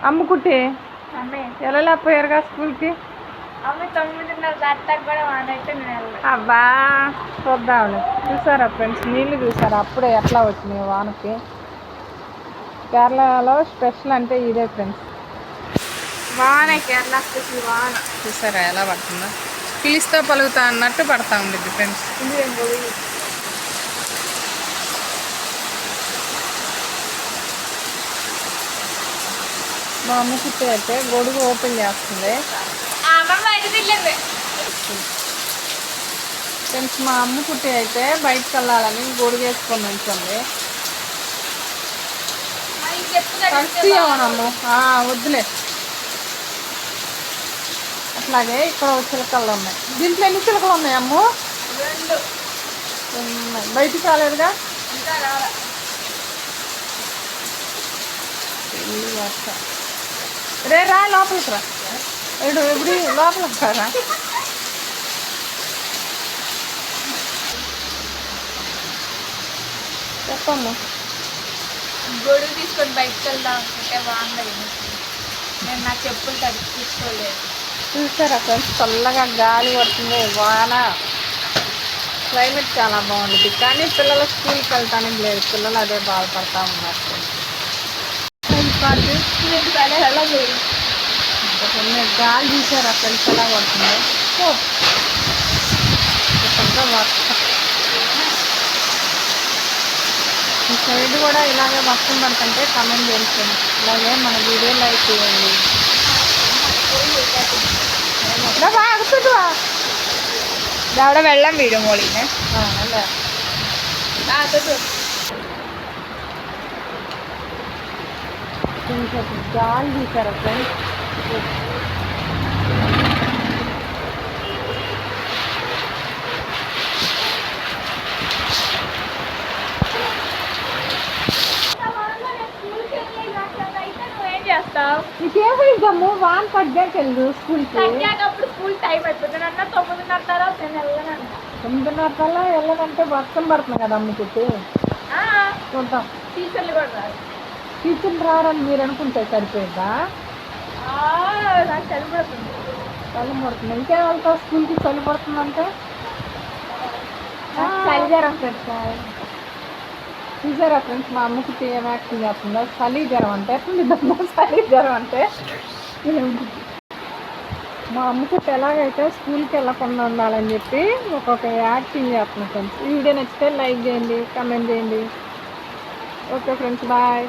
అమ్ముకుంటే వెళ్ళలేకపోయారుగా స్కూల్కి. అబ్బా చూద్దాంలే. చూసారా ఫ్రెండ్స్, నీళ్ళు చూసారా అప్పుడే ఎట్లా వచ్చినాయి వానకి. కేరళలో స్పెషల్ అంటే ఇదే ఫ్రెండ్స్, వాన. కేరళ స్పెషల్ వాన. చూసారా ఎలా పడుతుందో, పిలిస్తో పలుకుతా అన్నట్టు పడతా ఉండేది ఫ్రెండ్స్. మా అమ్మ కుట్టి అయితే గొడుగు ఓపెన్ చేస్తుంది ఫ్రెండ్స్. మా అమ్మ కుట్టి అయితే బయటకు వెళ్ళాలని గొడుగు వేసుకొని ఉంచండి. కలిసి అవునమ్ము వద్దులే. అట్లాగే ఇక్కడ చిలకలు ఉన్నాయి. దీంట్లో ఎన్ని చిలకలు ఉన్నాయి అమ్ము? 2 ఉన్నాయి. బయటికి రాలేదుగా. రే రా లోపలికి రా. ఎప్పుడు లోపలికి రా. చెప్పమ్మా. గొడుగు తీసుకొని బయటకు వెళ్దాం అనుకుంటే వాన నేను నా చెప్పులు తడిచి తీసుకోలేదు. చూసారా ఫ్రెండ్స్, చల్లగా గాలి పడుతుంది, వాన. క్లైమేట్ చాలా బాగుంటుంది, కానీ పిల్లలు స్కూల్కి వెళ్తానికి లేదు. పిల్లలు అదే బాధపడతా ఉన్నారు. గాలి చూసారా ఫ్రెండ్స్ ఎలా పడుతుందో. ఈ సైడ్ కూడా ఇలాగే వర్షం పడుతుంటే కమెంట్ చేయండి. అలాగే మన వీడియో లైక్ చేయండి. അവിടെ വെള്ളം വീഴും മോളിന്ന്. അല്ലേ? గాలి తీసారా ఫ్రెండ్స్. నీకేమో వాన్ తగ్గాక వెళ్ళు స్కూల్కి. స్కూల్ టైం అయిపోతుంది అన్న 9:30 తర్వాత నేను వెళ్ళనంట. 9:30 కల్లా వెళ్ళనంటే వర్షం పడుతుంది కదా అమ్ముకుంటే. చూద్దాం. టీచర్లు కూడా రారు. టీచర్లు రారని మీరు అనుకుంటే సరిపోయిందా? నాకు చలి పడుతుంది. చలి పడుతుంది. ఇంకేం వెళ్తావు స్కూల్కి? చలి పడుతుందంటే చలి జ్వరం పెడతారు. చూసారా ఫ్రెండ్స్, మా అమ్మకి ఏం యాక్షన్ చేస్తుందో. చలి జ్వరం అంటే చలి జ్వరం అంటే మా అమ్మకి ఎలాగైతే స్కూల్కి వెళ్ళకుండా ఉండాలని చెప్పి ఒక్కొక్క యాక్టింగ్ చేస్తున్నాను ఫ్రెండ్స్. ఈ వీడియో నచ్చితే లైక్ చేయండి, కమెంట్ చేయండి. Okay friends, bye.